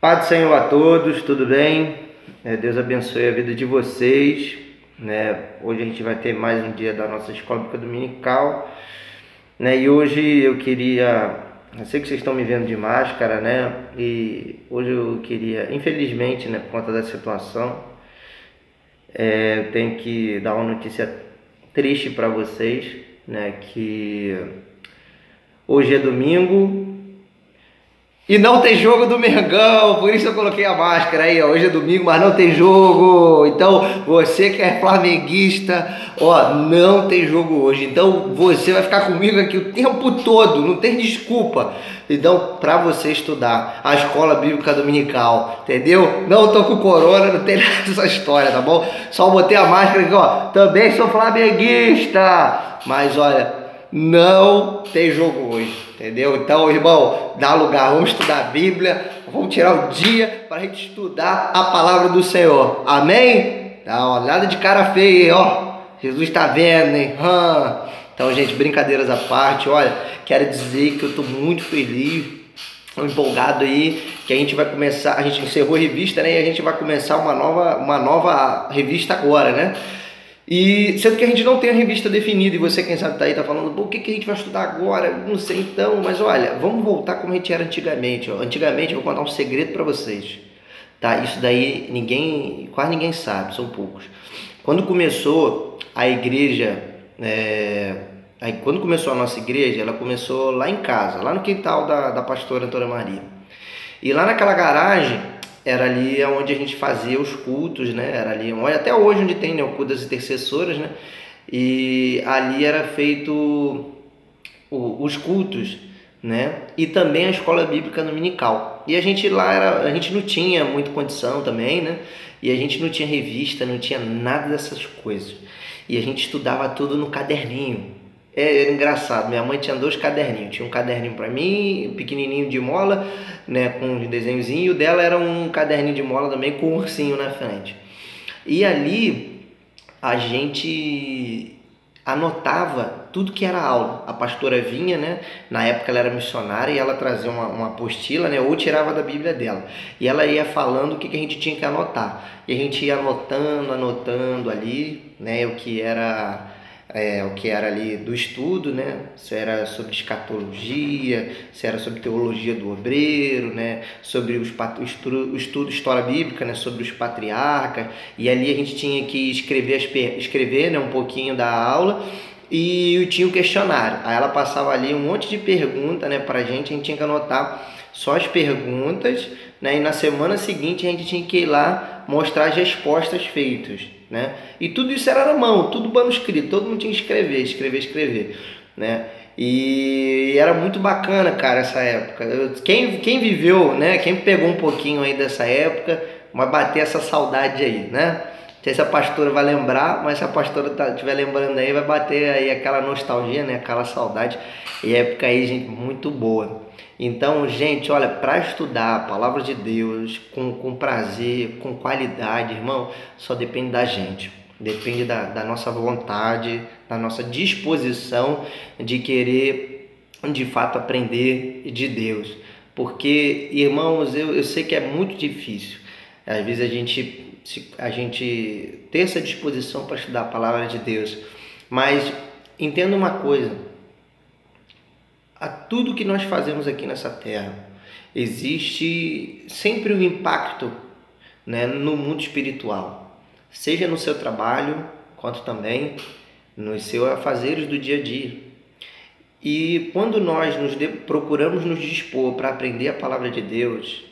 Paz do Senhor a todos, tudo bem? Deus abençoe a vida de vocês. Hoje a gente vai ter mais um dia da nossa escola bíblica dominical. E hoje eu sei que vocês estão me vendo de máscara, e hoje eu queria, infelizmente, por conta da situação, eu tenho que dar uma notícia triste para vocês, que hoje é domingo. E não tem jogo do Mengão, por isso eu coloquei a máscara aí, ó. Hoje é domingo, mas não tem jogo. Então, você que é flamenguista, não tem jogo hoje. Então, você vai ficar comigo aqui o tempo todo, não tem desculpa. Então, para você estudar a escola bíblica dominical, entendeu? Não tô com corona, não tem nada dessa história, tá bom? Só botei a máscara aqui, ó. Também sou flamenguista, mas olha, não tem jogo hoje, entendeu? Então, irmão, dá lugar, vamos estudar a Bíblia, vamos tirar o dia para a gente estudar a palavra do Senhor, amém? Dá uma olhada de cara feia, hein, ó, Jesus está vendo, hein? Então, gente, brincadeiras à parte, olha, quero dizer que eu estou muito feliz, empolgado aí, que a gente vai começar, a gente encerrou a revista, e a gente vai começar uma nova revista agora, E sendo que a gente não tem a revista definida, e você, quem sabe, tá aí, tá falando, o que a gente vai estudar agora? Não sei então, mas olha, vamos voltar como a gente era antigamente. Antigamente, eu vou contar um segredo para vocês, tá? Isso daí quase ninguém sabe, são poucos. Quando começou a igreja, quando começou a nossa igreja, ela começou lá em casa, lá no quintal da pastora Antônia Maria. E lá naquela garagem, era ali onde a gente fazia os cultos, Era ali, até hoje onde tem, o culto das intercessoras, E ali era feito os cultos, E também a escola bíblica dominical. E a gente lá a gente não tinha muita condição também, E a gente não tinha revista, não tinha nada dessas coisas. E a gente estudava tudo no caderninho. Era engraçado, minha mãe tinha 2 caderninhos, tinha um caderninho para mim, pequenininho de mola, com um desenhozinho, e o dela era um caderninho de mola também com um ursinho na frente. E ali a gente anotava tudo que era aula. A pastora vinha, na época ela era missionária, e ela trazia uma apostila, ou tirava da Bíblia dela. E ela ia falando o que a gente tinha que anotar. E a gente ia anotando ali, o que era ali do estudo, se era sobre escatologia, se era sobre teologia do obreiro, sobre o estudo história bíblica, sobre os patriarcas, e ali a gente tinha que escrever um pouquinho da aula, e tinha o questionário. Aí ela passava ali um monte de perguntas, pra gente, a gente tinha que anotar só as perguntas, e na semana seguinte a gente tinha que ir lá mostrar as respostas feitas, E tudo isso era na mão, tudo manuscrito, todo mundo tinha que escrever, E era muito bacana, cara, essa época. Quem viveu, quem pegou um pouquinho aí dessa época, vai bater essa saudade aí, Não sei se a pastora vai lembrar, mas se a pastora estiver lembrando aí, vai bater aí aquela nostalgia, aquela saudade. E época aí, gente, muito boa. Então, gente, olha, para estudar a palavra de Deus com prazer, com qualidade, irmão, só depende da gente. Depende da nossa vontade, da nossa disposição de querer, de fato, aprender de Deus. Porque, irmãos, eu sei que é muito difícil. Às vezes a gente ter essa disposição para estudar a palavra de Deus. Mas entenda uma coisa. A tudo que nós fazemos aqui nessa terra, existe sempre um impacto, no mundo espiritual, seja no seu trabalho, quanto também nos seus afazeres do dia a dia. E quando nós procuramos nos dispor para aprender a palavra de Deus,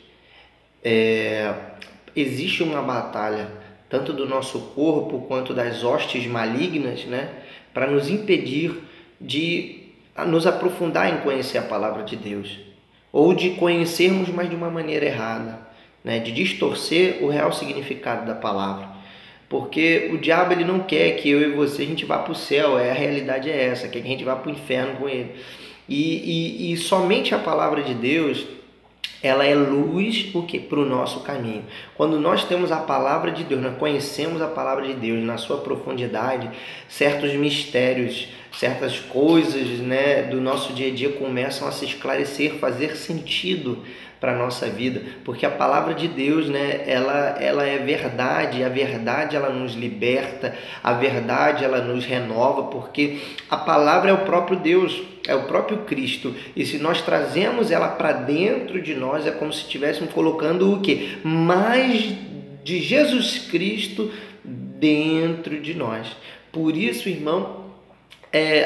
existe uma batalha, tanto do nosso corpo quanto das hostes malignas, para nos impedir de nos aprofundar em conhecer a palavra de Deus, ou de conhecermos, mas de uma maneira errada, de distorcer o real significado da palavra, porque o diabo ele não quer que eu e você a gente vá para o céu, a realidade é essa, quer que a gente vá para o inferno com ele, e somente a palavra de Deus ela é luz para o nosso caminho. Quando nós temos a palavra de Deus, nós conhecemos a palavra de Deus na sua profundidade, certos mistérios, certas coisas, né, do nosso dia a dia começam a se esclarecer, fazer sentido para a nossa vida, porque a palavra de Deus, né, ela é verdade, a verdade ela nos liberta, a verdade ela nos renova, porque a palavra é o próprio Deus, é o próprio Cristo, e se nós trazemos ela para dentro de nós, é como se estivéssemos colocando o quê? Mais de Jesus Cristo dentro de nós. Por isso, irmão,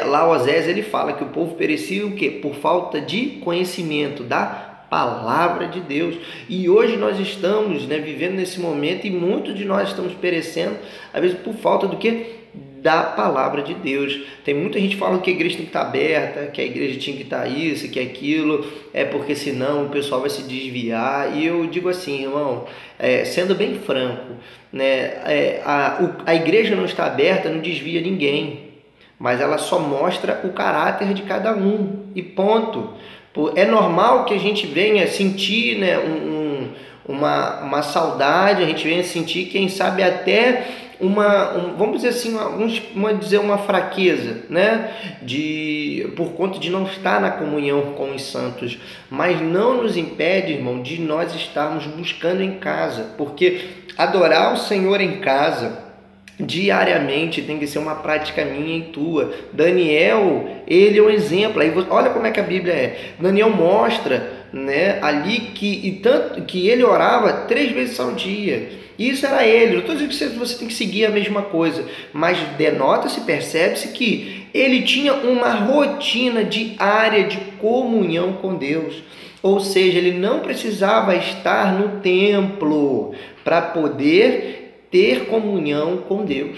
lá Osés ele fala que o povo perecia o quê? Por falta de conhecimento da palavra de Deus. E hoje nós estamos, né, vivendo nesse momento, e muitos de nós estamos perecendo, às vezes por falta do quê? Da palavra de Deus. Tem muita gente falando que a igreja tem que estar aberta, que a igreja tinha que estar isso, que aquilo, porque senão o pessoal vai se desviar. E eu digo assim, irmão, sendo bem franco, né, a igreja não está aberta, não desvia ninguém, mas ela só mostra o caráter de cada um, e ponto. É normal que a gente venha sentir, né, uma saudade, a gente venha sentir, quem sabe até vamos dizer assim, uma fraqueza, né, por conta de não estar na comunhão com os santos, mas não nos impede, irmão, de nós estarmos buscando em casa, porque adorar o Senhor em casa diariamente tem que ser uma prática minha e tua. Daniel, ele é um exemplo. Aí olha como é que a Bíblia é. Daniel mostra, né, ali tanto que ele orava 3 vezes ao dia. Isso era ele. Não estou dizendo que você tem que seguir a mesma coisa, mas denota-se, percebe-se que ele tinha uma rotina diária de comunhão com Deus. Ou seja, ele não precisava estar no templo para poder ter comunhão com Deus.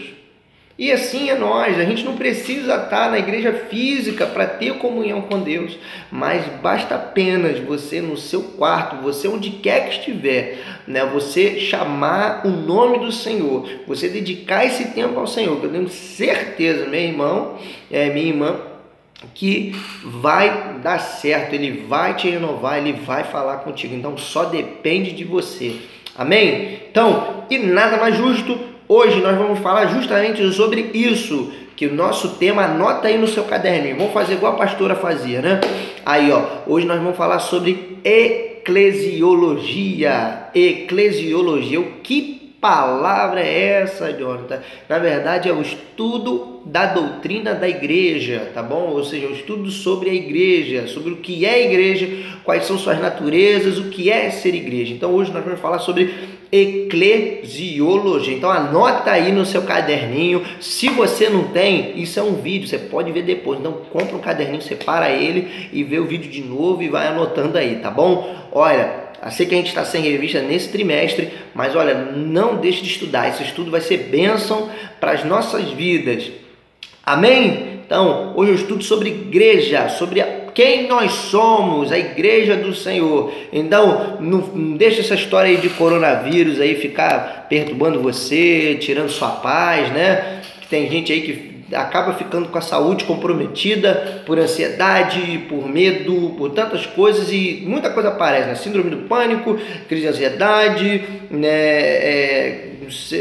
E assim é nós, a gente não precisa estar na igreja física para ter comunhão com Deus, mas basta apenas você no seu quarto, você onde quer que estiver, né, você chamar o nome do Senhor, você dedicar esse tempo ao Senhor, que eu tenho certeza, meu irmão, minha irmã, que vai dar certo, Ele vai te renovar, Ele vai falar contigo, então só depende de você. Amém? Então, e nada mais justo, hoje nós vamos falar justamente sobre isso, que o nosso tema, anota aí no seu caderninho, vamos fazer igual a pastora fazia, né? Aí, hoje nós vamos falar sobre eclesiologia. Eclesiologia, o que palavra é essa, Jonathan? Na verdade é o estudo da doutrina da igreja, tá bom? Ou seja, o estudo sobre a igreja, sobre o que é a igreja, quais são suas naturezas, o que é ser igreja. Então hoje nós vamos falar sobre eclesiologia. Então anota aí no seu caderninho. Se você não tem, isso é um vídeo, você pode ver depois. Então compra um caderninho, separa ele e vê o vídeo de novo e vai anotando aí, tá bom? Olha, eu sei que a gente está sem revista nesse trimestre, mas olha, não deixe de estudar. Esse estudo vai ser bênção para as nossas vidas. Amém? Então, hoje eu estudo sobre igreja, sobre quem nós somos, a igreja do Senhor. Então, não deixa essa história aí de coronavírus aí ficar perturbando você, tirando sua paz, né? Tem gente aí que acaba ficando com a saúde comprometida por ansiedade, por medo, por tantas coisas, e muita coisa aparece, né? Síndrome do pânico, crise de ansiedade, né?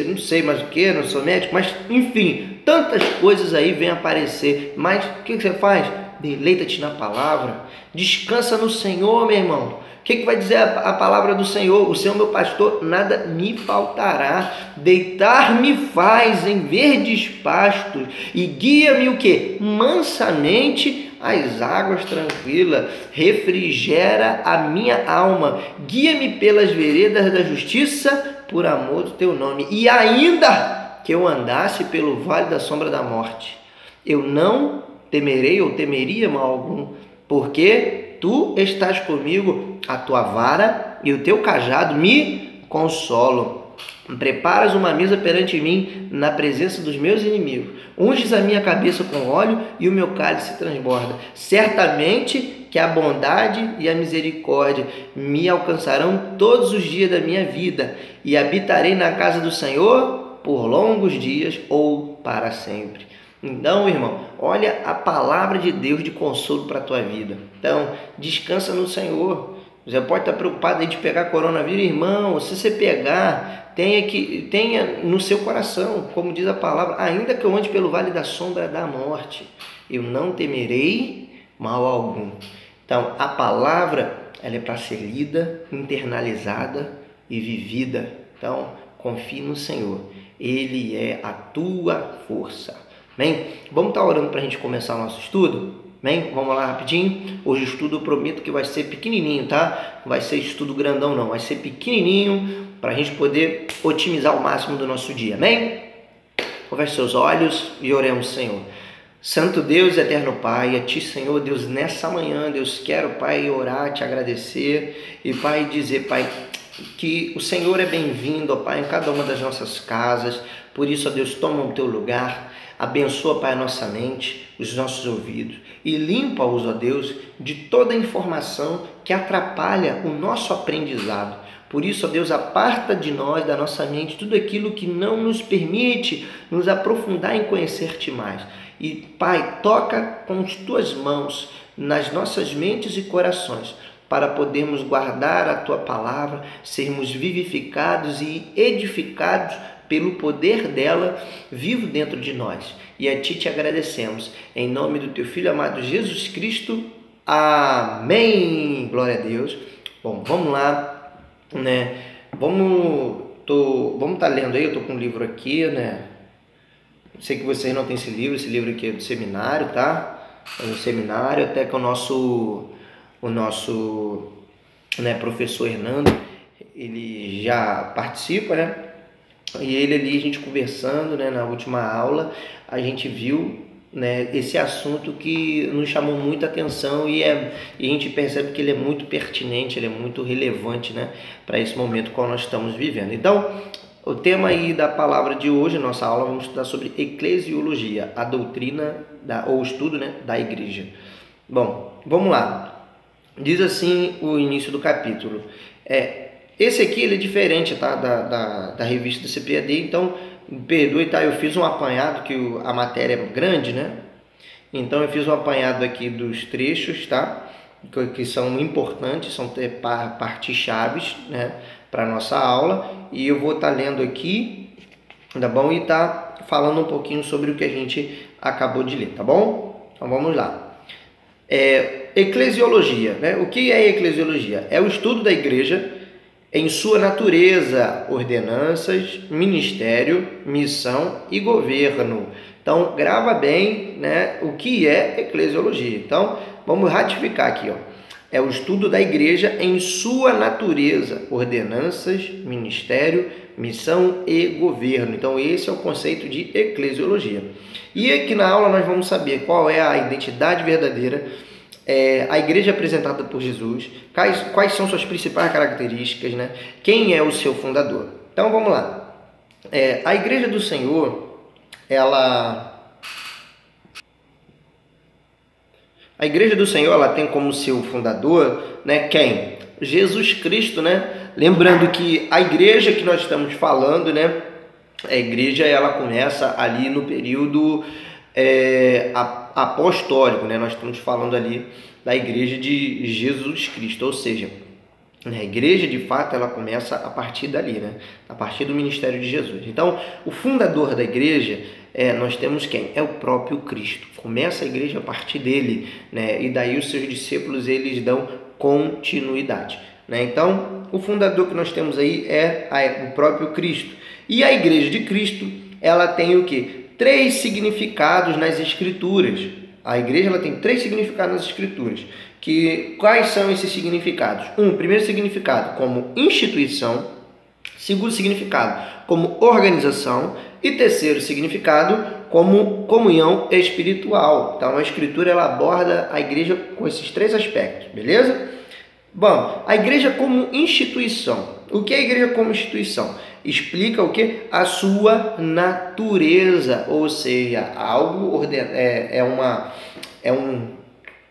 Não sei mais o que, não sou médico, mas enfim, tantas coisas aí vêm aparecer. Mas o que você faz? Deleita-te na palavra, descansa no Senhor, meu irmão. O que vai dizer a palavra do Senhor? O Senhor, meu pastor, nada me faltará. Deitar-me faz em verdes pastos e guia-me o quê? Mansamente às águas tranquilas. Refrigera a minha alma. Guia-me pelas veredas da justiça por amor do teu nome. E ainda que eu andasse pelo vale da sombra da morte, eu não temerei ou temeria mal algum, porque tu estás comigo, a tua vara e o teu cajado me consolam. Preparas uma mesa perante mim na presença dos meus inimigos. Unges a minha cabeça com óleo e o meu cálice transborda. Certamente que a bondade e a misericórdia me alcançarão todos os dias da minha vida e habitarei na casa do Senhor por longos dias ou para sempre. Então, irmão, olha a palavra de Deus de consolo para a tua vida. Então, descansa no Senhor, Você pode estar preocupado aí de pegar coronavírus, irmão. Se você pegar, tenha no seu coração, como diz a palavra, ainda que eu ande pelo vale da sombra da morte, eu não temerei mal algum. Então, a palavra, ela é para ser lida, internalizada e vivida. Então, confie no Senhor. Ele é a tua força. Amém? Vamos estar orando para a gente começar o nosso estudo? Bem, vamos lá rapidinho. Hoje o estudo eu prometo que vai ser pequenininho, tá? Não vai ser estudo grandão não, vai ser pequenininho para a gente poder otimizar o máximo do nosso dia, amém? Feche seus olhos e oremos, Senhor. Santo Deus, eterno Pai, a Ti, Senhor, Deus, nessa manhã, Deus, quero, Pai, orar, Te agradecer e, Pai, dizer, Pai, que o Senhor é bem-vindo, ó Pai, em cada uma das nossas casas. Por isso, ó Deus, toma o Teu lugar, abençoa, Pai, a nossa mente, os nossos ouvidos e limpa-os, ó Deus, de toda informação que atrapalha o nosso aprendizado. Por isso, ó Deus, aparta de nós, da nossa mente, tudo aquilo que não nos permite nos aprofundar em conhecer-Te mais. E, Pai, toca com as Tuas mãos nas nossas mentes e corações, para podermos guardar a Tua palavra, sermos vivificados e edificados pelo poder dela vivo dentro de nós. E a Ti te agradecemos. Em nome do Teu Filho amado Jesus Cristo. Amém. Glória a Deus. Bom, vamos lá, né? Vamos estar lendo aí. Eu estou com um livro aqui, né? Sei que vocês não têm esse livro aqui é do seminário, tá? É do seminário, até que o nosso né, professor Hernando, ele já participa, né? E ele ali, a gente conversando, né, na última aula, a gente viu, né, esse assunto que nos chamou muita atenção e a gente percebe que ele é muito pertinente, ele é muito relevante, né, para esse momento qual nós estamos vivendo. Então, o tema aí da palavra de hoje, nossa aula, vamos estudar sobre eclesiologia, a doutrina ou estudo, né, da igreja. Bom, vamos lá. Diz assim o início do capítulo. Esse aqui ele é diferente, tá, da revista do CPAD, então me perdoe, tá? Eu fiz um apanhado, que a matéria é grande, né? Então eu fiz um apanhado aqui dos trechos, tá? Que são importantes, são partes chaves, né, para a nossa aula. E eu vou estar lendo aqui, tá bom? E tá falando um pouquinho sobre o que a gente acabou de ler, tá bom? Então vamos lá. Eclesiologia, né? O que é eclesiologia? É o estudo da igreja em sua natureza, ordenanças, ministério, missão e governo. Então, grava bem, né, o que é eclesiologia. Então, vamos ratificar aqui, ó. É o estudo da igreja em sua natureza, ordenanças, ministério, missão e governo. Então, esse é o conceito de eclesiologia. E aqui na aula nós vamos saber qual é a identidade verdadeira, a igreja apresentada por Jesus, quais são suas principais características, né? Quem é o seu fundador. Então vamos lá. A igreja do Senhor, a igreja do Senhor, ela tem como seu fundador, né, quem? Jesus Cristo, né? Lembrando que a igreja que nós estamos falando, né, a igreja ela começa ali no período apostólico, né? Nós estamos falando ali da igreja de Jesus Cristo, ou seja, a igreja de fato ela começa a partir dali, né? A partir do ministério de Jesus. Então, o fundador da igreja, nós temos quem? É o próprio Cristo. Começa a igreja a partir dele, né? E daí os seus discípulos eles dão continuidade, né? Então, o fundador que nós temos aí é o próprio Cristo. E a igreja de Cristo, ela tem o quê? 3 significados nas Escrituras. A igreja ela tem 3 significados nas Escrituras. Quais são esses significados? Primeiro significado como instituição, segundo significado como organização e terceiro significado como comunhão espiritual. Então a Escritura ela aborda a igreja com esses 3 aspectos, beleza? Bom, a igreja como instituição. O que é a igreja como instituição? Explica o que? A sua natureza, ou seja, algo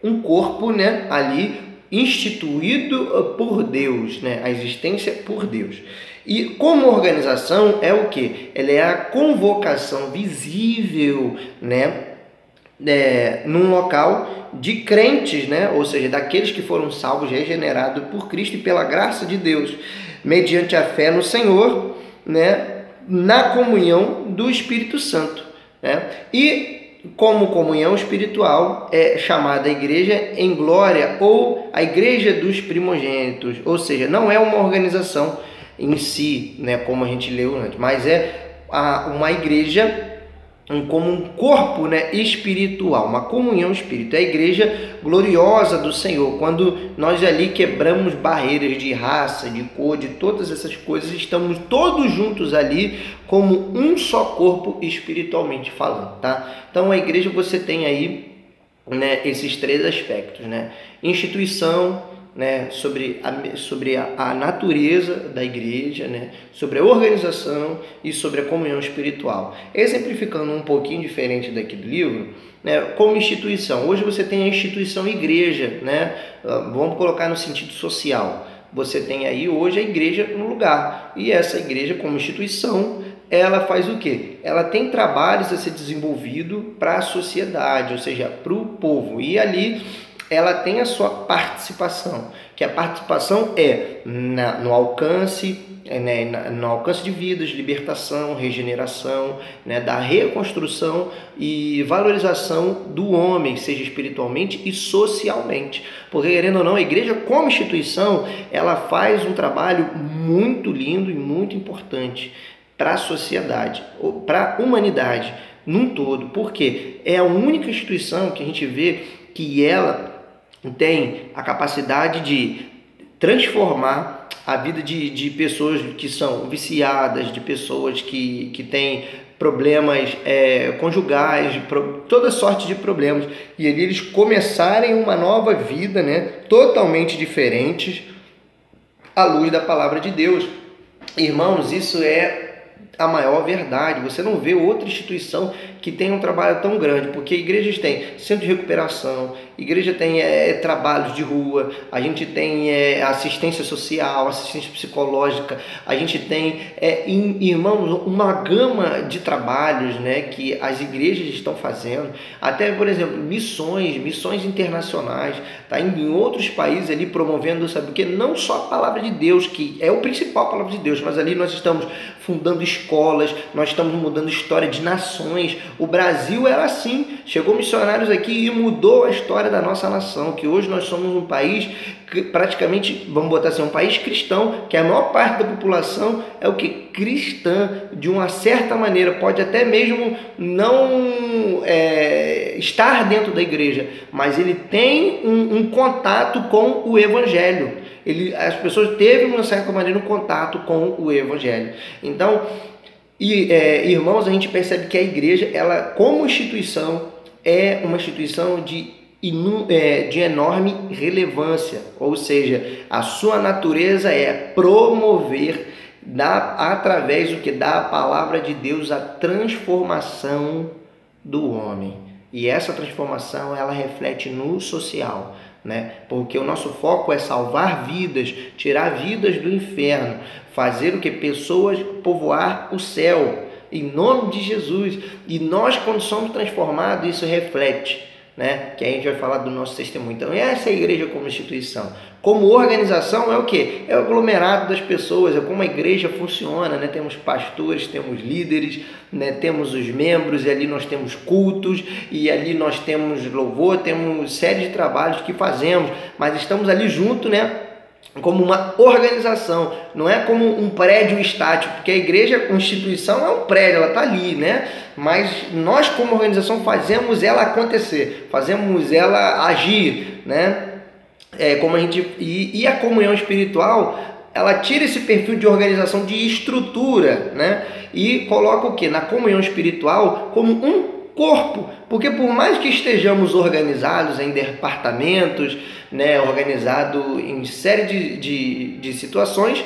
um corpo, né, ali instituído por Deus, né, a existência por Deus. E como organização é o que? Ela é a convocação visível, né, num local de crentes, né? Ou seja, daqueles que foram salvos, regenerados por Cristo e pela graça de Deus, mediante a fé no Senhor, né? Na comunhão do Espírito Santo, né? E como comunhão espiritual é chamada a igreja em glória ou a igreja dos primogênitos, ou seja, não é uma organização em si, né? Como a gente leu antes, mas é uma igreja como um corpo, né, espiritual, uma comunhão espiritual, é a igreja gloriosa do Senhor, quando nós ali quebramos barreiras de raça, de cor, de todas essas coisas, estamos todos juntos ali como um só corpo espiritualmente falando, tá? Então a igreja você tem aí, né, esses três aspectos, né? Instituição, né, sobre a natureza da igreja, né, sobre a organização e sobre a comunhão espiritual. Exemplificando um pouquinho diferente daqui do livro, né, como instituição. Hoje você tem a instituição igreja, né, vamos colocar no sentido social. Você tem aí hoje a igreja no lugar, e essa igreja como instituição, ela faz o quê? Ela tem trabalhos a ser desenvolvido para a sociedade, ou seja, para o povo, e ali ela tem a sua participação, que a participação é no alcance, né, no alcance de vidas, libertação, regeneração, né, da reconstrução e valorização do homem, seja espiritualmente e socialmente. Porque, querendo ou não, a igreja como instituição, ela faz um trabalho muito lindo e muito importante para a sociedade, para a humanidade num todo, porque é a única instituição que a gente vê que ela tem a capacidade de transformar a vida de pessoas que são viciadas, de pessoas que têm problemas conjugais, toda sorte de problemas, e ali eles começarem uma nova vida, né, totalmente diferente à luz da palavra de Deus. Irmãos, isso é a maior verdade. Você não vê outra instituição que tenha um trabalho tão grande, porque igrejas têm centro de recuperação, igreja tem trabalhos de rua, a gente tem assistência social, assistência psicológica, a gente tem, irmãos, uma gama de trabalhos, né, que as igrejas estão fazendo, até, por exemplo, missões internacionais, tá, em outros países ali promovendo, sabe o que? Não só a palavra de Deus, que é o principal, a palavra de Deus, mas ali nós estamos fundando escolas, nós estamos mudando a história de nações. O Brasil era assim, chegou missionários aqui e mudou a história da nossa nação, que hoje nós somos um país que praticamente, vamos botar assim, um país cristão, que a maior parte da população é o que? Cristã, de uma certa maneira, pode até mesmo não estar dentro da igreja, mas ele tem um contato com o evangelho. As pessoas teve, de uma certa maneira, um contato com o evangelho. Então, irmãos, a gente percebe que a igreja, ela como instituição, é uma instituição de enorme relevância, ou seja, a sua natureza é promover, através do que dá a palavra de Deus, a transformação do homem. E essa transformação, ela reflete no social, né? Porque o nosso foco é salvar vidas, tirar vidas do inferno, fazer o que? Pessoas povoar o céu, em nome de Jesus. E nós, quando somos transformados, isso reflete, né? Que a gente vai falar do nosso testemunho. Então, essa é a igreja como instituição. Como organização é o quê? É o aglomerado das pessoas, é como a igreja funciona, né? Temos pastores, temos líderes, né? Temos os membros, e ali nós temos cultos, e ali nós temos louvor, temos série de trabalhos que fazemos, mas estamos ali junto, né? Como uma organização, não é como um prédio estático, porque a igreja, a instituição é um prédio, ela está ali, né? Mas nós como organização fazemos ela acontecer, fazemos ela agir, né? Como a gente, e a comunhão espiritual, ela tira esse perfil de organização de estrutura, né? E coloca o que? Na comunhão espiritual como um corpo, porque por mais que estejamos organizados em departamentos, né, organizado em série de situações,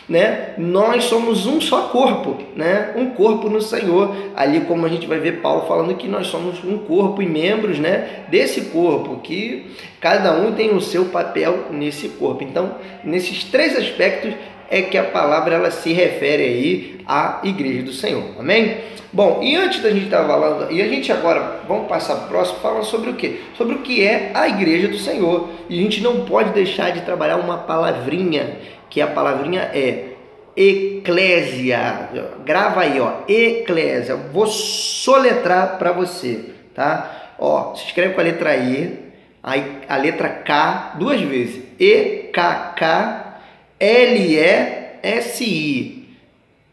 né, nós somos um só corpo, né, um corpo no Senhor. Ali, como a gente vai ver Paulo falando que nós somos um corpo e membros, né, desse corpo, que cada um tem o seu papel nesse corpo. Então, nesses três aspectos é que a palavra ela se refere aí à igreja do Senhor, amém? Bom, e antes da gente estar falando, e a gente agora, vamos passar para o próximo, falando sobre o quê? Sobre o que é a igreja do Senhor. E a gente não pode deixar de trabalhar uma palavrinha, que a palavrinha é eclésia. Grava aí, ó, eclésia. Vou soletrar para você, tá? Ó, se escreve com a letra E, aí a letra K duas vezes. E-K-K-L-E-S-I.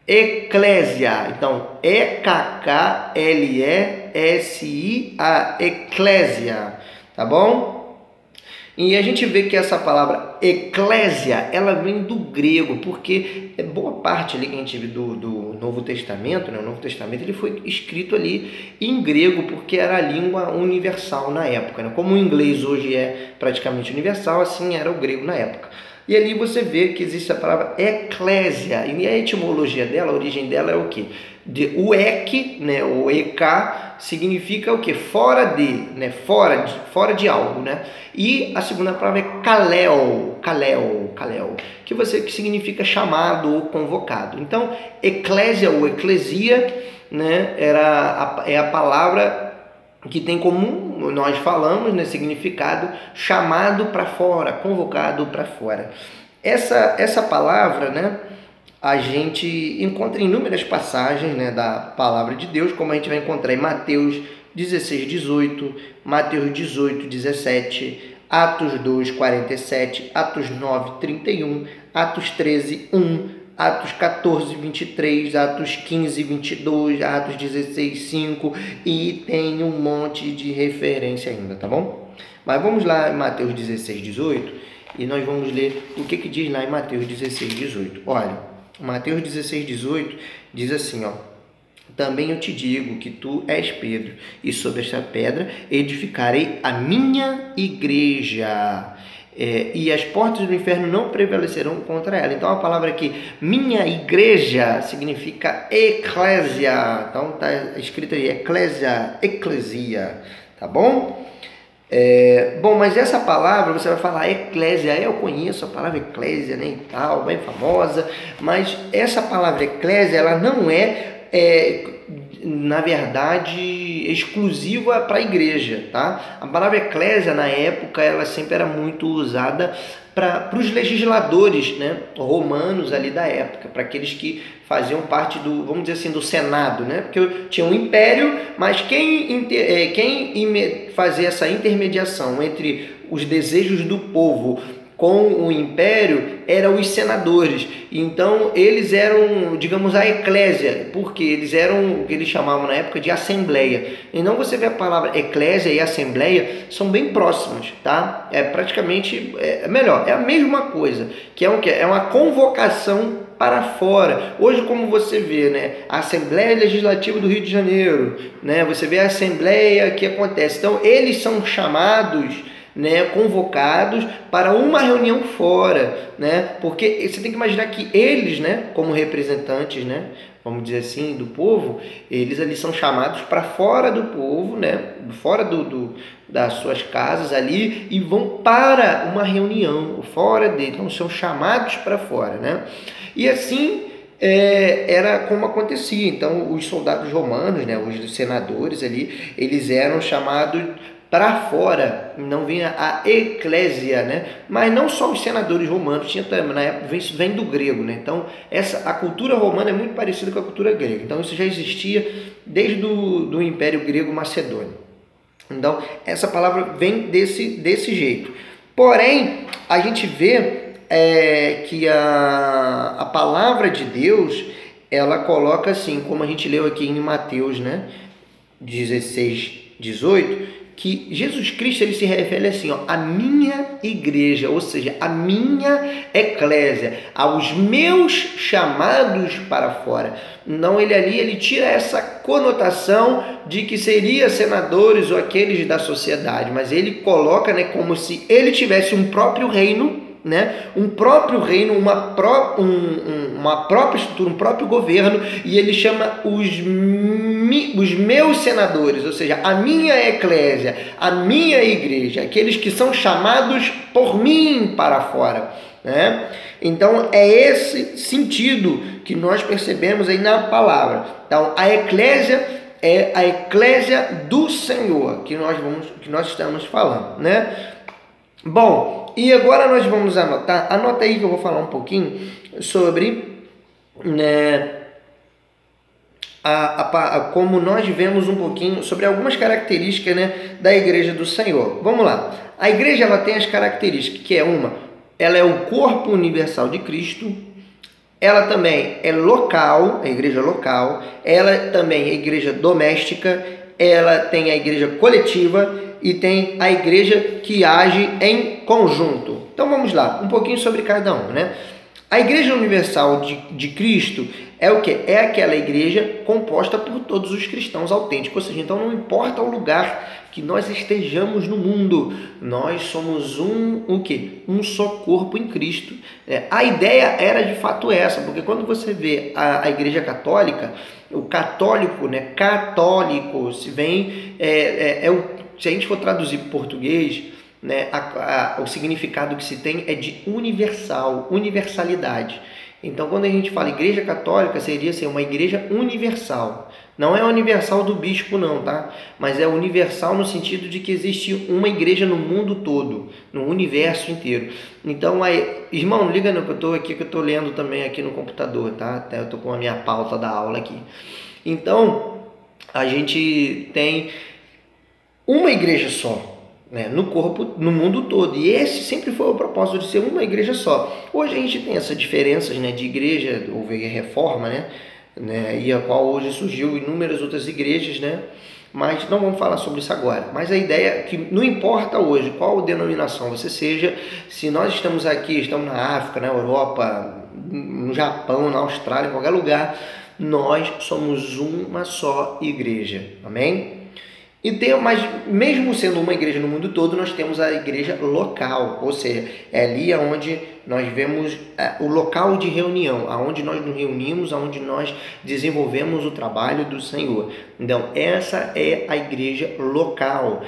Eclésia. Então, E-K-K-L-E-S-I-A. Eclésia. Tá bom? E a gente vê que essa palavra eclésia, ela vem do grego, porque boa parte ali que a gente vê do Novo Testamento, né? O Novo Testamento ele foi escrito ali em grego, porque era a língua universal na época, né? Como o inglês hoje é praticamente universal, assim era o grego na época. E ali você vê que existe a palavra eclésia, e a etimologia dela, a origem dela é o quê? O ek, né, o ek, significa o quê? Fora de, né, fora de algo, né? E a segunda palavra é kaleo, que significa chamado ou convocado. Então, eclésia ou eclesia, né, é a palavra que tem como nós falamos, né, significado chamado para fora, convocado para fora. Essa palavra, né, a gente encontra em inúmeras passagens, né, da palavra de Deus, como a gente vai encontrar em Mateus 16, 18, Mateus 18, 17, Atos 2, 47, Atos 9, 31, Atos 13, 1, Atos 14, 23, Atos 15, 22, Atos 16, 5 e tem um monte de referência ainda, tá bom? Mas vamos lá em Mateus 16, 18 e nós vamos ler o que diz lá em Mateus 16, 18. Olha, Mateus 16, 18 diz assim, ó: também eu te digo que tu és Pedro, e sobre esta pedra edificarei a minha igreja. E as portas do inferno não prevalecerão contra ela. Então a palavra aqui, minha igreja, significa eclésia. Então está escrito aí, eclesia, tá bom? Bom, mas essa palavra, você vai falar eclésia, eu conheço a palavra eclésia, né, e tal, bem famosa, mas essa palavra eclésia, ela não na verdade, exclusiva para a igreja, tá? A palavra eclésia, na época, ela sempre era muito usada para os legisladores, né, romanos ali da época, para aqueles que faziam parte do, vamos dizer assim, do Senado, né? Porque tinha um império, mas quem fazia essa intermediação entre os desejos do povo com o império eram os senadores. Então eles eram, digamos, a eclésia, porque eles eram o que eles chamavam na época de assembleia. Então você vê a palavra eclésia e assembleia são bem próximas, tá? É praticamente melhor, é a mesma coisa, que é o que é uma convocação para fora. Hoje, como você vê, né, a Assembleia Legislativa do Rio de Janeiro, né, você vê a assembleia que acontece. Então eles são chamados, né, convocados para uma reunião fora, né? Porque você tem que imaginar que eles, né, como representantes, né, vamos dizer assim, do povo, eles ali são chamados para fora do povo, né, fora das suas casas ali, e vão para uma reunião fora dele. Então são chamados para fora, né? E assim era como acontecia. Então os soldados romanos, né, os senadores ali, eles eram chamados para fora, não vinha a eclésia, né? Mas não só os senadores romanos, tinha também, na época, isso vem do grego, né? Então a cultura romana é muito parecida com a cultura grega. Então isso já existia desde do Império Grego Macedônio. Então essa palavra vem desse jeito. Porém, a gente vê que a palavra de Deus, ela coloca assim, como a gente leu aqui em Mateus, né, 16, 18, que Jesus Cristo ele se refere assim, ó, a minha igreja, ou seja, a minha eclésia, aos meus chamados para fora. Não, ele tira essa conotação de que seria senadores ou aqueles da sociedade, mas ele coloca, né, como se ele tivesse um próprio reino, né? Um próprio reino, uma própria estrutura, um próprio governo, e ele chama os meus senadores, ou seja, a minha eclésia, a minha igreja, aqueles que são chamados por mim para fora, né? Então é esse sentido que nós percebemos aí na palavra. Então a eclésia é a eclésia do Senhor que nós estamos falando, né? Bom, e agora nós vamos anotar, anota aí que eu vou falar um pouquinho sobre, né, como nós vemos um pouquinho sobre algumas características, né, da igreja do Senhor. Vamos lá. A igreja ela tem as características, que ela é o corpo universal de Cristo, ela também é local, a igreja local, ela também é igreja doméstica, ela tem a igreja coletiva e tem a igreja que age em conjunto. Então vamos lá, um pouquinho sobre cada um, né? A igreja universal de Cristo é o quê? É aquela igreja composta por todos os cristãos autênticos, ou seja, então não importa o lugar que nós estejamos no mundo, nós somos o quê? Um só corpo em Cristo. A ideia era de fato essa, porque quando você vê a igreja católica, o católico, né? Católico, se vem, se a gente for traduzir para português, né, o significado que se tem é de universal, universalidade. Então, quando a gente fala igreja católica, seria ser uma igreja universal. Não é universal do bispo, não, tá? Mas é universal no sentido de que existe uma igreja no mundo todo, no universo inteiro. Então, irmão, não liga não, que eu estou lendo também aqui no computador, tá? Até eu estou com a minha pauta da aula aqui. Então, a gente tem uma igreja só, né, no corpo, no mundo todo, e esse sempre foi o propósito de ser uma igreja só. Hoje a gente tem essas diferenças, né, de igreja, houve a reforma, né, e a qual hoje surgiu inúmeras outras igrejas, né, mas não vamos falar sobre isso agora. Mas a ideia é que não importa hoje qual denominação você seja, se nós estamos aqui, estamos na África, na Europa, no Japão, na Austrália, em qualquer lugar, nós somos uma só igreja, amém? Mas mesmo sendo uma igreja no mundo todo, nós temos a igreja local, ou seja, é ali onde nós vemos o local de reunião, aonde nós nos reunimos, aonde nós desenvolvemos o trabalho do Senhor. Então, essa é a igreja local,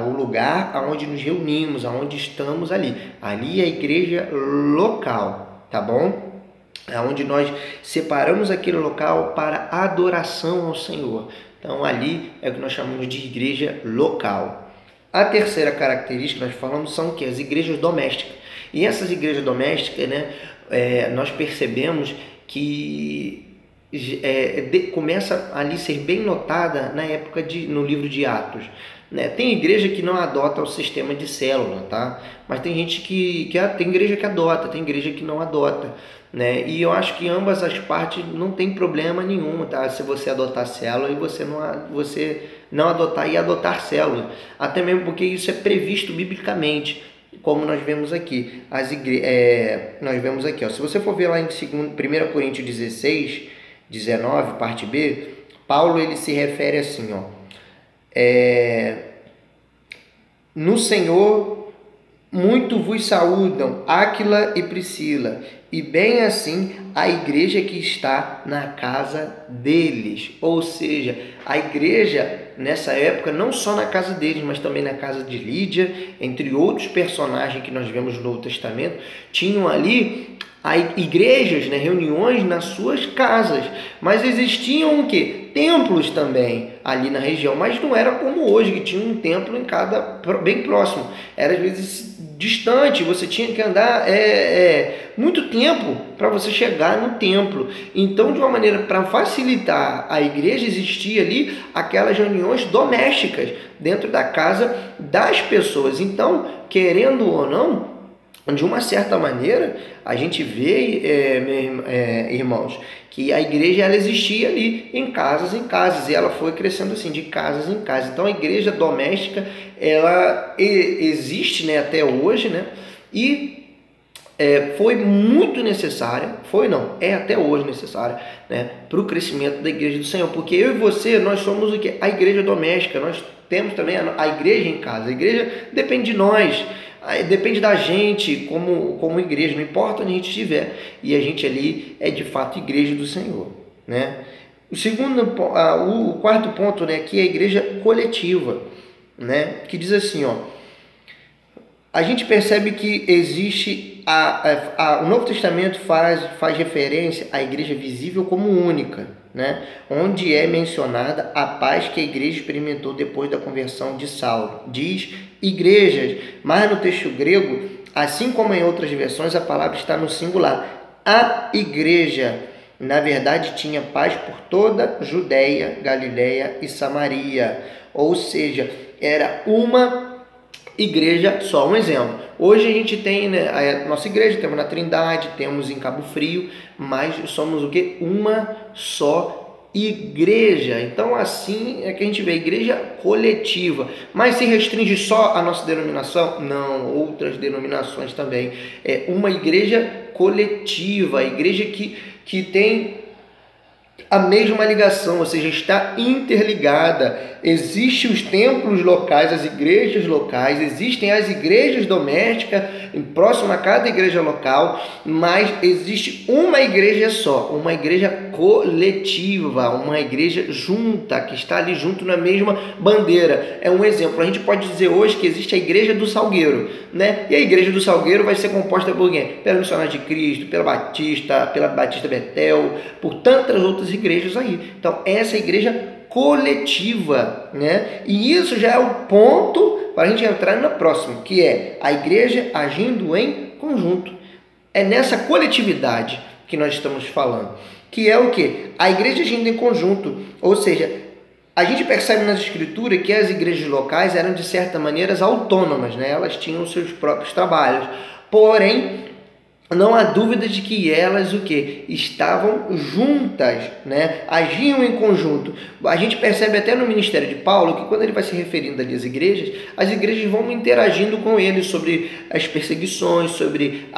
o lugar aonde nos reunimos, aonde estamos ali. Ali é a igreja local, tá bom? Onde nós separamos aquele local para adoração ao Senhor. Então, ali é o que nós chamamos de igreja local. A terceira característica que nós falamos são que as igrejas domésticas. E essas igrejas domésticas, né, nós percebemos que começa ali a ser bem notada na época no livro de Atos. Né? Tem igreja que não adota o sistema de célula, tá? Mas tem gente tem igreja que adota, tem igreja que não adota. Né? E eu acho que ambas as partes não tem problema nenhum, tá? Se você adotar célula e você não adotar e adotar célula, até mesmo porque isso é previsto biblicamente, como nós vemos aqui. Nós vemos aqui, ó, se você for ver lá em 1 Coríntios 16, 19, parte B, Paulo ele se refere assim, ó, no Senhor muito vos saúdam Áquila e Priscila, e bem assim a igreja que está na casa deles. Ou seja, a igreja nessa época, não só na casa deles, mas também na casa de Lídia, entre outros personagens que nós vemos no Novo Testamento, tinham ali igrejas, né, reuniões nas suas casas, mas existiam o quê? Templos também ali na região, mas não era como hoje, que tinha um templo em cada, bem próximo, era às vezes distante, você tinha que andar muito tempo para você chegar no templo. Então, de uma maneira para facilitar a igreja, existia ali aquelas reuniões domésticas dentro da casa das pessoas. Então, querendo ou não, de uma certa maneira, a gente vê, irmãos, que a igreja ela existia ali em casas, e ela foi crescendo assim, de casas em casas. Então, a igreja doméstica, ela existe, né, até hoje, né, e foi muito necessária, é até hoje necessária, né, para o crescimento da igreja do Senhor, porque eu e você, nós somos o quê? A igreja doméstica, nós temos também a igreja em casa. A igreja depende de nós, depende da gente como igreja, não importa onde a gente estiver, e a gente ali é de fato igreja do Senhor, né? O quarto ponto, né, que é a igreja coletiva, né, que diz assim, ó, a gente percebe que existe o Novo Testamento faz referência à igreja visível como única, né? Onde é mencionada a paz que a igreja experimentou depois da conversão de Saulo. Diz igrejas, mas no texto grego, assim como em outras versões, a palavra está no singular. A igreja, na verdade, tinha paz por toda Judéia, Galiléia e Samaria. Ou seja, era uma igreja só. Um exemplo. Hoje a gente tem, né, a nossa igreja, temos na Trindade, temos em Cabo Frio, mas somos o quê? Uma só igreja. Então assim é que a gente vê a igreja coletiva. Mas se restringe só a nossa denominação? Não, outras denominações também. É uma igreja coletiva, a igreja que tem a mesma ligação, ou seja, está interligada. Existem os templos locais, as igrejas locais, existem as igrejas domésticas, próximo a cada igreja local, mas existe uma igreja só, uma igreja coletiva, uma igreja junta, que está ali junto na mesma bandeira. É um exemplo. A gente pode dizer hoje que existe a igreja do Salgueiro, né? E a igreja do Salgueiro vai ser composta por quem? Pela Missionária de Cristo, pela Batista Betel, por tantas outras igrejas aí. Então, essa é a igreja coletiva, né? E isso já é o ponto para a gente entrar na próxima, que é a igreja agindo em conjunto. É nessa coletividade que nós estamos falando, que é o quê? A igreja agindo em conjunto, ou seja, a gente percebe nas escrituras que as igrejas locais eram de certa maneira autônomas, né? Elas tinham seus próprios trabalhos, porém não há dúvida de que elas o quê? Estavam juntas, né? Agiam em conjunto. A gente percebe até no ministério de Paulo que quando ele vai se referindo ali às igrejas, as igrejas vão interagindo com ele sobre as perseguições, sobre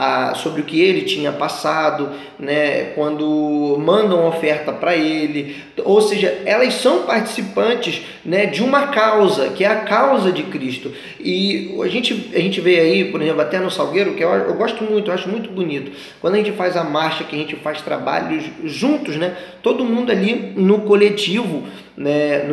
o que ele tinha passado, né? Quando mandam oferta para ele, ou seja, elas são participantes, né, de uma causa, que é a causa de Cristo. E a gente vê aí, por exemplo, até no Salgueiro, que eu gosto muito, eu acho muito bonito, quando a gente faz a marcha, que a gente faz trabalhos juntos, né, todo mundo ali no coletivo, né,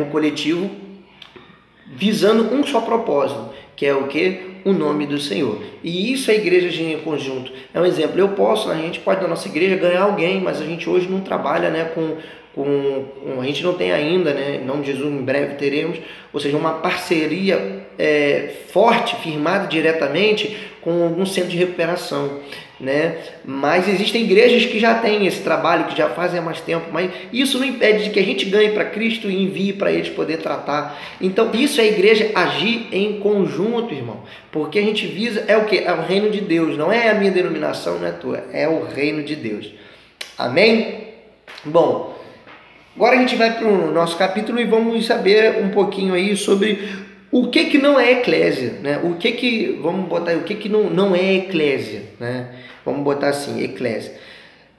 visando um só propósito, que é o quê? O nome do Senhor. E isso é a igreja em conjunto. É um exemplo. A gente pode na nossa igreja ganhar alguém, mas a gente hoje não trabalha, né, a gente não tem ainda, né, em nome de Jesus, em breve teremos, ou seja, uma parceria forte, firmada diretamente com algum centro de recuperação, né? Mas existem igrejas que já têm esse trabalho, que já fazem há mais tempo, mas isso não impede de que a gente ganhe para Cristo e envie para eles poder tratar. Então isso é a igreja agir em conjunto, irmão, porque a gente visa, é o quê? É o reino de Deus, não é a minha denominação, não é a tua, é o reino de Deus. Amém? Bom, agora a gente vai para o nosso capítulo e vamos saber um pouquinho aí sobre o que não é eclésia, né? Vamos botar aí, o que não é eclésia, né? Vamos botar assim, eclésia.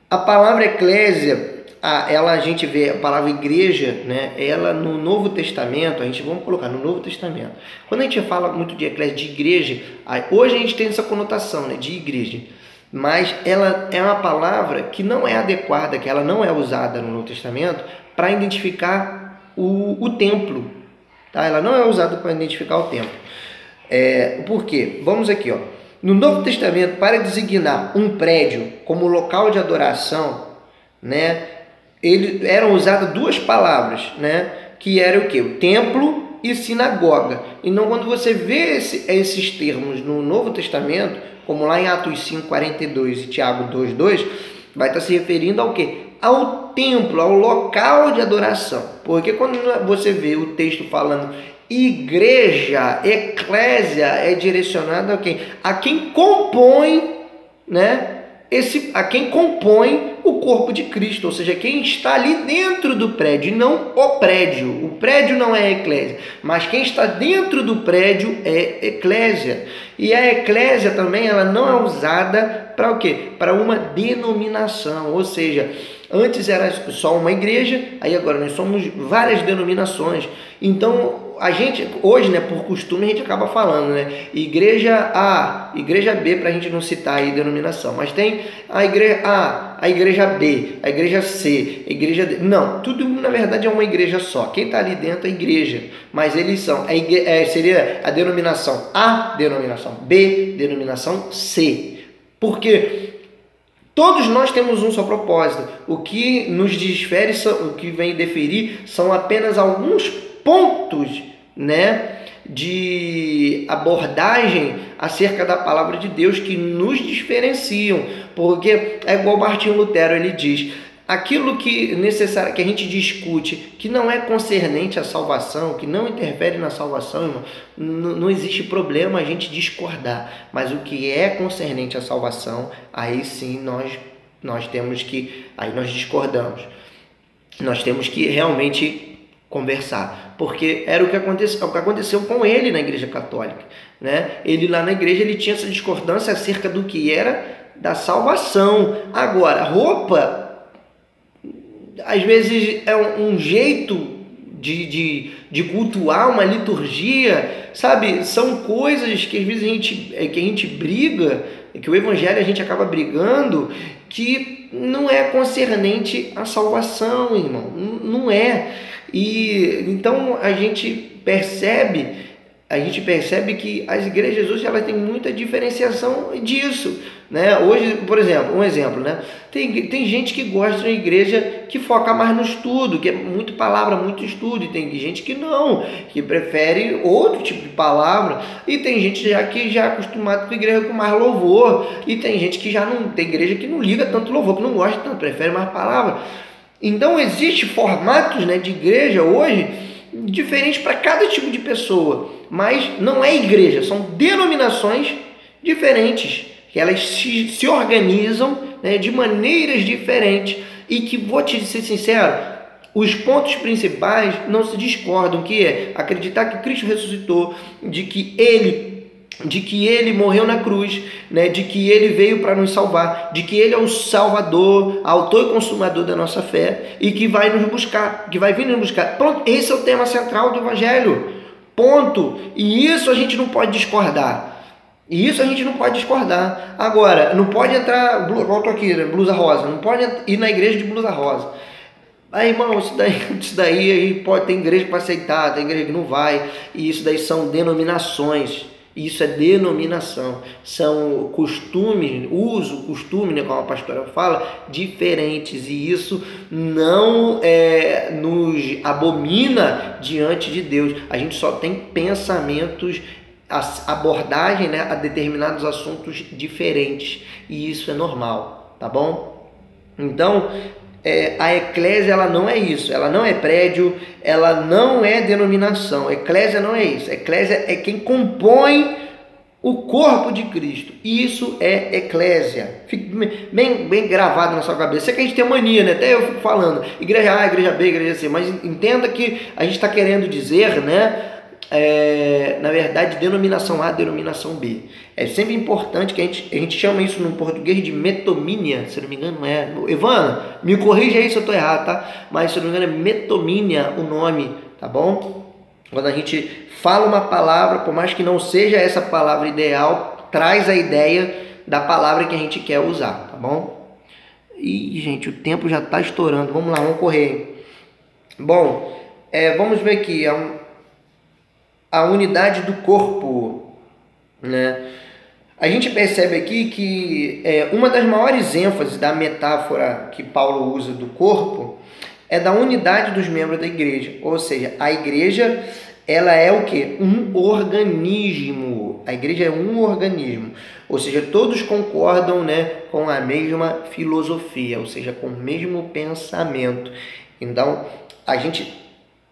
A palavra eclésia, a gente vê a palavra igreja, né? Ela no Novo Testamento, vamos colocar no Novo Testamento. Quando a gente fala muito de eclésia, de igreja, hoje a gente tem essa conotação, né, de igreja. Mas ela é uma palavra que não é adequada, que ela não é usada no Novo Testamento para identificar o templo. Tá? Ela não é usada para identificar o templo. Por quê? Vamos aqui, ó. No Novo Testamento, para designar um prédio como local de adoração, né, eram usadas duas palavras, né, que era o quê? O templo e sinagoga. Então, quando você vê esses termos no Novo Testamento, como lá em Atos 5:42 e Tiago 2:2, vai estar se referindo ao quê? Ao templo, ao local de adoração. Porque quando você vê o texto falando igreja, eclésia, é direcionado a quem? A quem compõe, né? A quem compõe o corpo de Cristo, ou seja, quem está ali dentro do prédio, e não o prédio. O prédio não é a eclésia, mas quem está dentro do prédio é eclésia. E a eclésia também, ela não é usada para o quê? Para uma denominação, ou seja, antes era só uma igreja, aí agora nós somos várias denominações. Então, a gente, hoje, né, por costume, a gente acaba falando, né, igreja A, igreja B, para a gente não citar aí denominação, mas tem a igreja A, a igreja B, a igreja C, a igreja D. Não, tudo na verdade é uma igreja só. Quem está ali dentro é a igreja, mas eles são, seria a denominação A, denominação B, denominação C. Porque todos nós temos um só propósito. O que nos difere, o que vem deferir, são apenas alguns pontos, né, de abordagem acerca da palavra de Deus que nos diferenciam. Porque é igual Martinho Lutero, ele diz: aquilo que necessário que a gente discute, que não é concernente à salvação, que não interfere na salvação, irmão, não existe problema a gente discordar. Mas o que é concernente à salvação, aí sim nós temos que, aí nós discordamos. Nós temos que realmente conversar, porque era o que aconteceu com ele na Igreja Católica, né? Ele lá na igreja ele tinha essa discordância acerca do que era da salvação. Agora, roupa às vezes é um jeito de cultuar uma liturgia, sabe? São coisas que às vezes a gente briga, que o evangelho a gente acaba brigando, que não é concernente à salvação, irmão. Não é. E então a gente percebe que as igrejas hoje elas têm muita diferenciação disso, né? Hoje, por exemplo, um exemplo, né? Tem gente que gosta de uma igreja que foca mais no estudo, que é muito palavra, muito estudo, e tem gente que não, que prefere outro tipo de palavra, e tem gente que já é acostumado com a igreja com mais louvor, e tem gente que já não tem igreja que não liga tanto louvor, que não gosta tanto, prefere mais palavra. Então existem formatos, né, de igreja hoje diferentes para cada tipo de pessoa, mas não é igreja, são denominações diferentes, que elas se organizam, né, de maneiras diferentes, e que, vou te ser sincero, os pontos principais não se discordam, que é acreditar que Cristo ressuscitou, de que ele morreu na cruz, né? De que ele veio para nos salvar, de que ele é o Salvador, autor e consumador da nossa fé, e que vai nos buscar, que vai vir nos buscar. Pronto, esse é o tema central do Evangelho. Ponto. E isso a gente não pode discordar. Agora, não pode entrar, igual eu tô aqui, né, blusa rosa, não pode ir na igreja de blusa rosa. Aí, irmão, isso daí aí pode ter igreja para aceitar, tem igreja que não vai, e isso daí são denominações. Isso é denominação, são costumes, costume, né, como a pastora fala, diferentes, e isso não nos abomina diante de Deus. A gente só tem pensamentos, abordagem, né, a determinados assuntos diferentes, e isso é normal, tá bom? Então, a eclésia ela não é isso, ela não é prédio, ela não é denominação, eclésia não é isso, eclésia é quem compõe o corpo de Cristo, isso é eclésia. Fique bem gravado na sua cabeça. Sei que a gente tem mania, né? Até eu fico falando igreja A, igreja B, igreja C, mas entenda que a gente está querendo dizer, né, na verdade, denominação A, denominação B. É sempre importante que a gente chama isso no português de metomínia, se não me engano, não é? Evana, me corrija aí se eu estou errado, tá? Mas se não me engano é metomínia o nome, tá bom? Quando a gente fala uma palavra, por mais que não seja essa palavra ideal, traz a ideia da palavra que a gente quer usar, tá bom? E, gente, o tempo já está estourando, vamos lá, vamos correr. Bom, vamos ver aqui, a unidade do corpo, né? A gente percebe aqui que uma das maiores ênfases da metáfora que Paulo usa do corpo é da unidade dos membros da igreja. Ou seja, a igreja ela é o quê? Um organismo. A igreja é um organismo. Ou seja, todos concordam, né, com a mesma filosofia, ou seja, com o mesmo pensamento. Então, a gente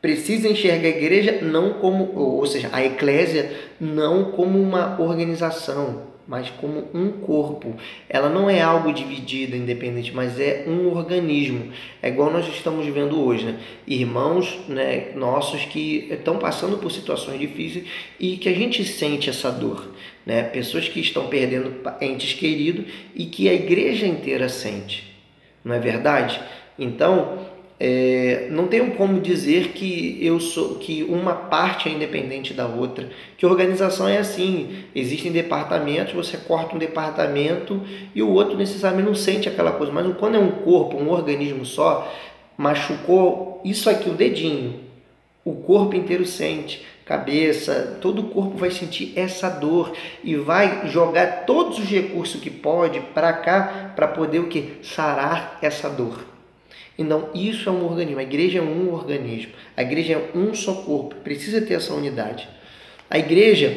precisa enxergar a igreja não como, ou seja, a eclésia não como uma organização, mas como um corpo. Ela não é algo dividido, independente, mas é um organismo. É igual nós estamos vendo hoje, né? Irmãos, né, nossos que estão passando por situações difíceis e que a gente sente essa dor, né? Pessoas que estão perdendo entes queridos e que a igreja inteira sente. Não é verdade? Então, não tenho como dizer que uma parte é independente da outra, que organização é assim, existem departamentos, você corta um departamento e o outro necessariamente não sente aquela coisa, mas quando é um corpo, um organismo só, machucou isso aqui, o dedinho, o corpo inteiro sente, cabeça, todo o corpo vai sentir essa dor e vai jogar todos os recursos que pode para cá para poder o quê? Sarar essa dor. Então, isso é um organismo. A igreja é um organismo. A igreja é um só corpo. Precisa ter essa unidade. A igreja,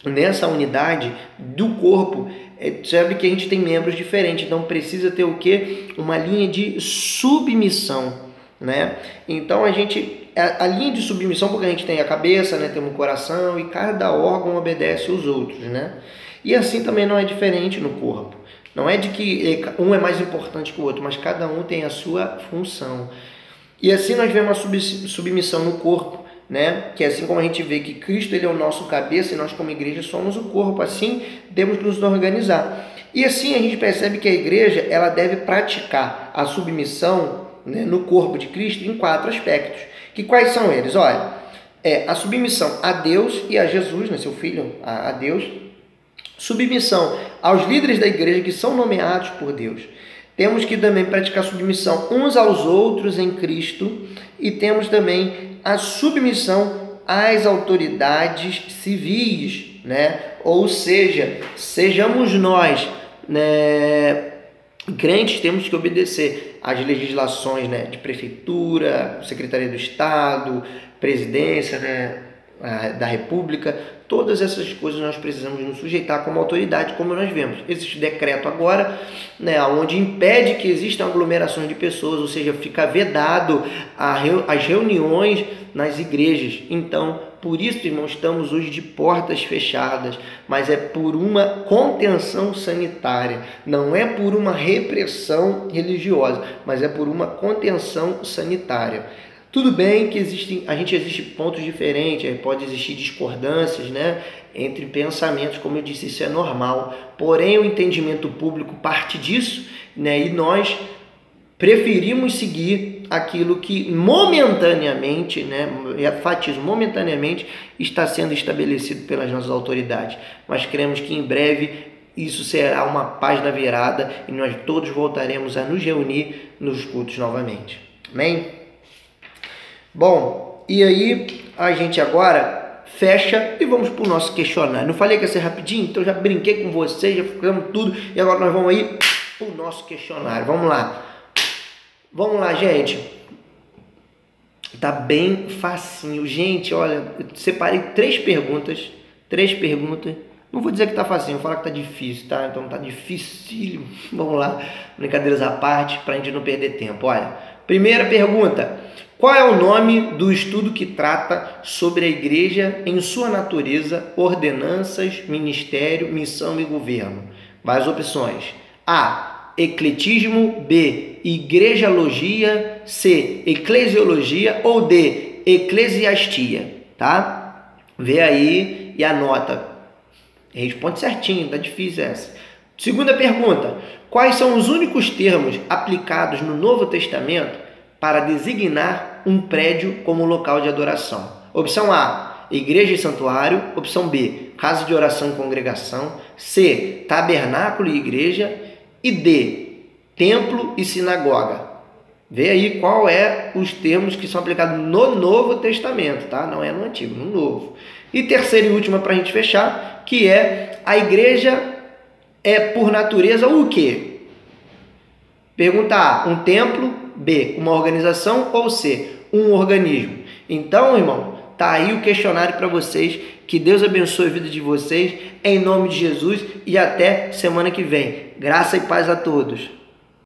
nessa unidade do corpo, sabe que a gente tem membros diferentes. Então, precisa ter o quê? Uma linha de submissão, né? Então, a linha de submissão, porque a gente tem a cabeça, né? Tem o coração e cada órgão obedece aos outros, né? E assim também não é diferente no corpo. Não é de que um é mais importante que o outro, mas cada um tem a sua função. E assim nós vemos a submissão no corpo, né? Que assim como a gente vê que Cristo ele é o nosso cabeça e nós como igreja somos o corpo, assim temos que nos organizar. E assim a gente percebe que a igreja ela deve praticar a submissão, né, no corpo de Cristo em 4 aspectos. Que quais são eles? Olha, a submissão a Deus e a Jesus, né, seu Filho, a Deus. Submissão aos líderes da igreja que são nomeados por Deus. Temos que também praticar submissão uns aos outros em Cristo e temos também a submissão às autoridades civis, né? Ou seja, sejamos nós, né, crentes, temos que obedecer às legislações, né, de prefeitura, Secretaria do Estado, presidência, né, da República. Todas essas coisas nós precisamos nos sujeitar como autoridade, como nós vemos. Existe decreto agora, né, onde impede que existam aglomerações de pessoas, ou seja, fica vedado as reuniões nas igrejas. Então, por isso, irmãos, estamos hoje de portas fechadas, mas é por uma contenção sanitária, não é por uma repressão religiosa, mas é por uma contenção sanitária. Tudo bem que existe pontos diferentes, pode existir discordâncias, né, entre pensamentos, como eu disse, isso é normal. Porém, o entendimento público parte disso, né, e nós preferimos seguir aquilo que momentaneamente, né, enfatizo, momentaneamente está sendo estabelecido pelas nossas autoridades. Mas cremos que em breve isso será uma página virada e nós todos voltaremos a nos reunir nos cultos novamente. Amém? Bom, e aí a gente agora fecha e vamos para o nosso questionário. Não falei que ia ser rapidinho? Então já brinquei com vocês, já ficamos tudo e agora nós vamos aí para o nosso questionário. Vamos lá. Vamos lá, gente. Tá bem facinho. Gente, olha, eu separei 3 perguntas. Não vou dizer que tá facinho, vou falar que tá difícil, tá? Então tá dificílimo. Vamos lá, brincadeiras à parte, para a gente não perder tempo. Olha, primeira pergunta. Qual é o nome do estudo que trata sobre a igreja em sua natureza, ordenanças, ministério, missão e governo? Várias opções. A. Ecletismo. B. Igrejalogia. C. Eclesiologia. Ou D. Eclesiastia. Tá? Vê aí e anota. Responde certinho, tá difícil essa. Segunda pergunta. Quais são os únicos termos aplicados no Novo Testamento para designar um prédio como local de adoração? Opção A, igreja e santuário. Opção B, casa de oração e congregação. C, tabernáculo e igreja. E D, templo e sinagoga. Vê aí qual é os termos que são aplicados no Novo Testamento, tá? Não é no Antigo, no Novo. E terceira e última para a gente fechar, que é a igreja é por natureza o quê? Pergunta A, um templo. B, uma organização. Ou C, um organismo. Então, irmão, tá aí o questionário para vocês. Que Deus abençoe a vida de vocês, em nome de Jesus, e até semana que vem. Graça e paz a todos.